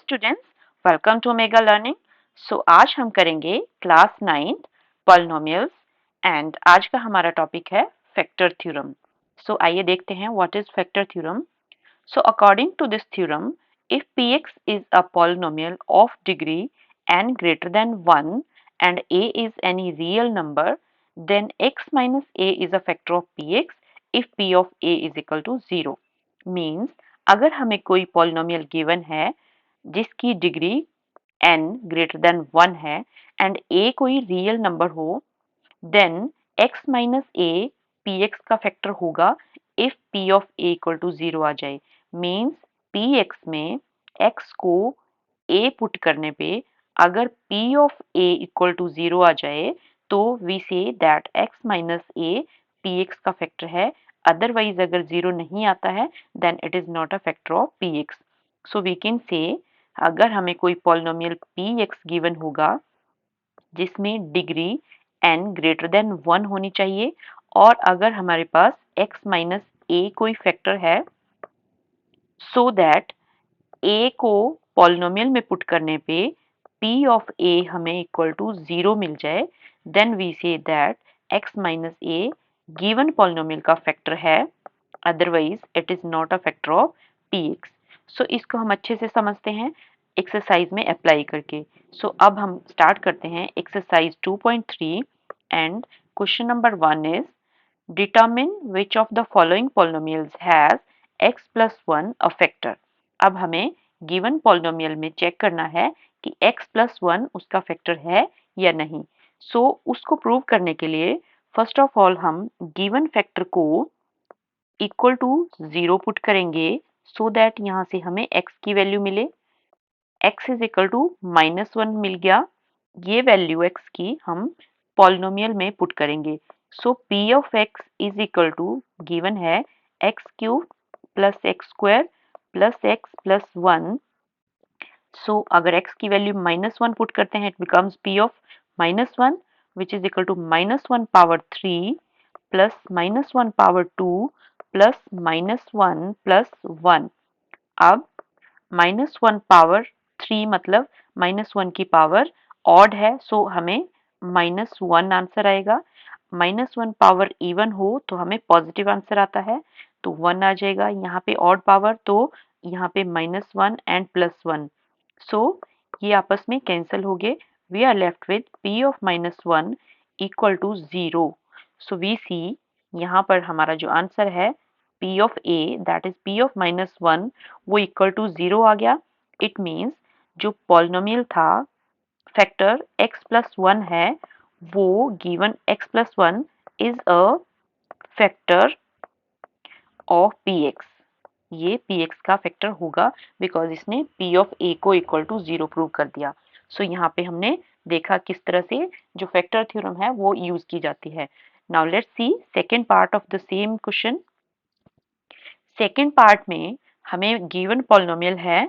Students, welcome to mega learning. आज हम करेंगे क्लास 9th पॉलिनोमियल्स एंड आज का हमारा टॉपिक है फैक्टर थ्योरम। आइए देखते हैं what is factor theorem. According to this theorem, if px is a polynomial of degree n greater than 1 and a is any real number, then x minus a is a factor of px if p of a is equal to 0. Means अगर हमें कोई polynomial given है जिसकी degree n greater than 1 है and a कोई real number हो, then x minus a px का factor होगा if p of a equal to 0 आ जाए। मीन्स px में x को a पुट करने पे अगर p of a equal to 0 आ जाए तो we say that x minus a px का फैक्टर है। अदरवाइज अगर 0 नहीं आता है then it is not a factor of px। So we can say अगर हमें कोई पॉलिनोमियल px गिवन होगा जिसमें डिग्री n ग्रेटर देन 1 होनी चाहिए और अगर हमारे पास x माइनस a कोई फैक्टर है सो दैट a को पॉलिनोमियल में पुट करने पे p ऑफ a हमें इक्वल टू 0 मिल जाए, then we say that x minus a given polynomial का फैक्टर है, otherwise it is not a factor of px। इसको हम अच्छे से समझते हैं एक्सरसाइज में अप्लाई करके। अब हम स्टार्ट करते हैं exercise 2.3 and question number 1 is determine which of the following polynomials has x plus 1 a factor. अब हमें गिवन पॉलिनोमियल में चेक करना है कि x प्लस 1 उसका फैक्टर है या नहीं। उसको प्रूव करने के लिए फर्स्ट ऑफ ऑल हम गिवन फैक्टर को इक्वल टू 0 पुट करेंगे सो दैट यहाँ से हमें x की वैल्यू मिले। x इज इक्वल टू -1 मिल गया, ये वैल्यू x की हम पॉलिनोमियल में पुट करेंगे। p of x is equal to given है x cube plus x square plus x plus 1। अगर x की वैल्यू -1 पुट करते हैं it becomes p of -1 which is equal to -1 power 3 plus -1 power 2 plus -1 plus 1। अब -1 power 3 मतलब -1 की power odd है, हमें -1 आंसर आएगा। -1 पावर इवन हो तो हमें पॉजिटिव आंसर आता है, तो 1 आ जाएगा। यहाँ पे ऑड पावर तो यहाँ पे -1 एंड +1, ये आपस में कैंसिल हो गए। We are left with p of -1 equal to 0। We see यहाँ पर हमारा जो आंसर है p of a that is p of -1 वो इक्वल टू 0 आ गया। इट मीन्स जो पॉलिनोमियल था फैक्टर x प्लस 1 है वो given x plus 1 is a factor of px। ये px का फैक्टर होगा बिकॉज इसने p ऑफ a को इक्वल टू 0 प्रूव कर दिया। यहाँ पे हमने देखा किस तरह से जो फैक्टर थ्योरम है वो यूज की जाती है। Now let's see second part of the same question. Second part में हमें गिवन पॉलिनोमियल है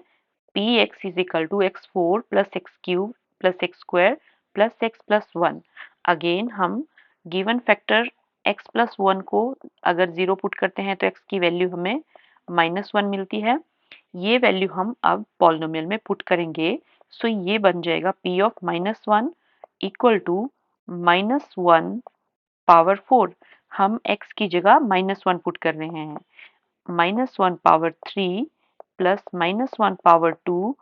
px is equal to x4 plus x cube plus x square plus x plus 1। Again हम given factor x plus 1 को अगर 0 put करते हैं तो x की वैल्यू हमें -1 मिलती है। ये वैल्यू हम अब पॉलिनोमियल में पुट करेंगे, ये बन जाएगा p of -1 equal to -1 power 4। हम x की जगह -1 पुट कर रहे हैं, -1 power 3 plus -1 power 2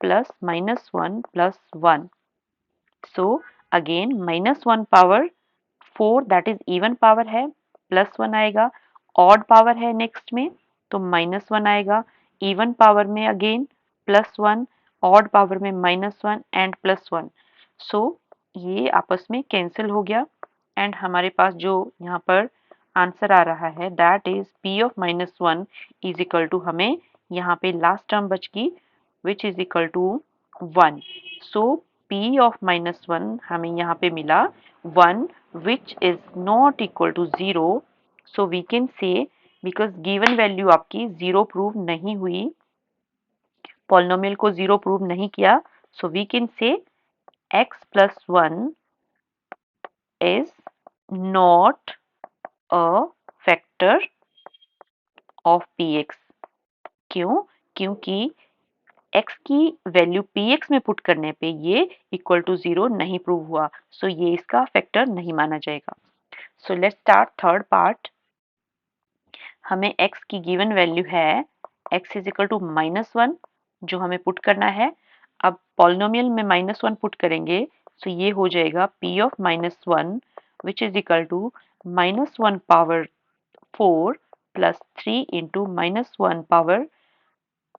plus -1 plus 1। Again -1 power 4 that is even power है, प्लस 1 आएगा। ऑड पावर है नेक्स्ट में तो -1 आएगा। इवन पावर में अगेन +1, ऑड पावर में -1 एंड +1। ये आपस में कैंसिल हो गया एंड हमारे पास जो यहाँ पर आंसर आ रहा है that is p of -1 is equal to हमें यहाँ पे लास्ट टर्म बच गई which is equal to 1। p of -1 हमें यहाँ पे मिला 1 which is not equal to 0। We can say because given value आपकी 0 प्रूव नहीं हुई, पॉलिनोमियल को 0 प्रूव नहीं किया, we can say x plus 1 is not a factor of px। क्यों? क्योंकि x की वैल्यू px में पुट करने पे ये इक्वल टू 0 नहीं प्रूव हुआ, सो ये इसका फैक्टर नहीं माना जाएगा। So let's start third part. हमें x की गिवन वैल्यू है x इज इक्वल टू -1 जो हमें पुट करना है। अब पॉलिनोमियल में -1 पुट करेंगे, सो ये हो जाएगा p of -1 which is equal to -1 power 4 plus 3 into -1 power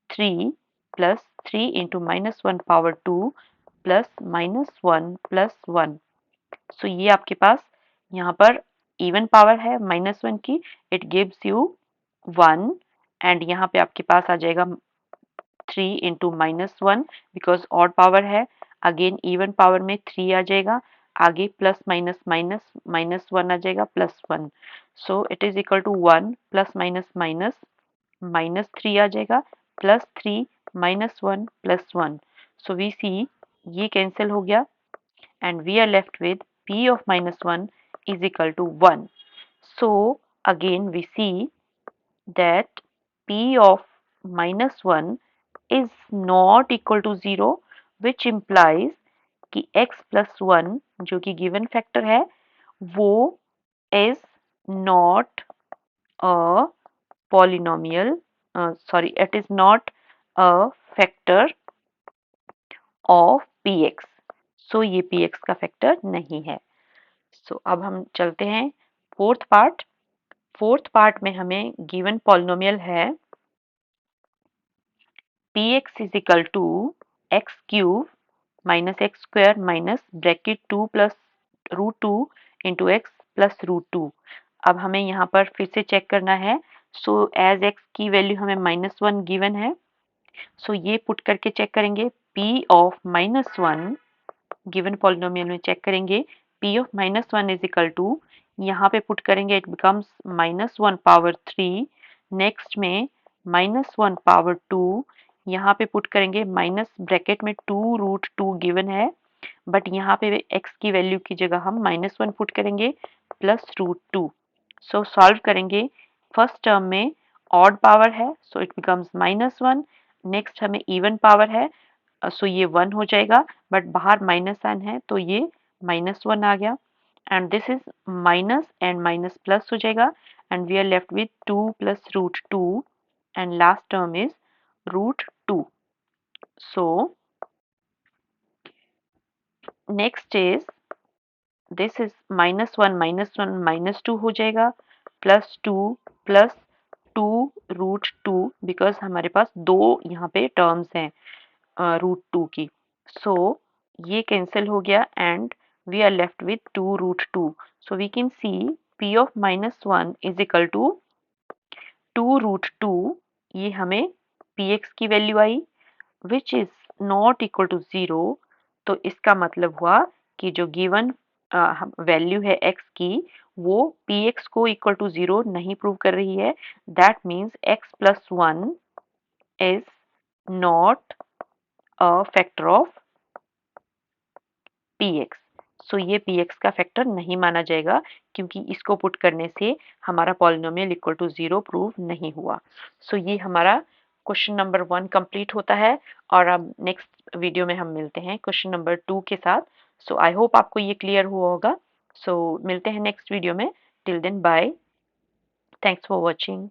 3 plus 3 into -1 power 2 plus -1 plus 1। So ये आपके पास यहाँ पर इवन पावर है -1 की, इट गिव्स यू 1 एंड यहाँ पे आपके पास आ जाएगा 3 इंटू -1 बिकॉज ऑड पावर है। अगेन इवन पावर में 3 आ जाएगा, आगे प्लस माइनस माइनस -1 आ जाएगा plus 1। So it is equal to 1 plus minus minus -3 आ जाएगा plus 3 -1 plus 1। So we see ये कैंसिल हो गया and we are left with p of -1 is equal to 1. So again we see that p of -1 is not equal to 0 which implies कि x plus 1 जो कि given factor है वो is not a polynomial, sorry, it is not a factor of px. So ये px का factor नहीं है। सो अब हम चलते हैं फोर्थ पार्ट। फोर्थ पार्ट में हमें गिवन पॉलिनोमियल है px is equal to x cube minus x square minus bracket 2 plus root 2 into x plus root 2। अब हमें यहाँ पर फिर से चेक करना है। सो एज एक्स की वैल्यू हमें -1 गिवन है, सो ये पुट करके चेक करेंगे p ऑफ -1 गिवन पॉलिनोमियल में चेक करेंगे p of -1 is equal to, यहाँ पे पुट करेंगे इट बिकम्स -1 पावर 3, नेक्स्ट में -1 पावर 2, यहाँ पे पुट करेंगे माइनस ब्रैकेट में 2 रूट 2 गिवन है, बट यहाँ पे x की वैल्यू की जगह हम -1 पुट करेंगे प्लस रूट 2। सो सॉल्व करेंगे, फर्स्ट टर्म में ऑड पावर है सो इट बिकम्स -1, नेक्स्ट हमें इवन पावर है सो ये 1 हो जाएगा, बट बाहर माइनस साइन है तो ये -1 आ गया and this is minus and minus plus हो जाएगा and we are left with 2 plus root 2 and last term is root 2। So next is this is -1 -2 हो जाएगा प्लस 2 प्लस 2 रूट 2 बिकॉज हमारे पास दो यहाँ पे टर्म्स हैं रूट 2 की। सो ये कैंसिल हो गया and we are left with 2 root 2। So we can see p of -1 is equal to 2 root 2, ये हमें px की वैल्यू आई which is not equal to 0। तो इसका मतलब हुआ कि जो गिवन वैल्यू है x की वो px को इक्वल टू 0 नहीं प्रूव कर रही है। That means x plus 1 is not a factor of px। सो ये px का फैक्टर नहीं माना जाएगा क्योंकि इसको पुट करने से हमारा पॉलिनोमियल इक्वल टू 0 प्रूव नहीं हुआ। सो ये हमारा क्वेश्चन नंबर 1 कंप्लीट होता है और अब नेक्स्ट वीडियो में हम मिलते हैं क्वेश्चन नंबर 2 के साथ। सो आई होप आपको ये क्लियर हुआ होगा। सो मिलते हैं नेक्स्ट वीडियो में। Till then bye, thanks for watching.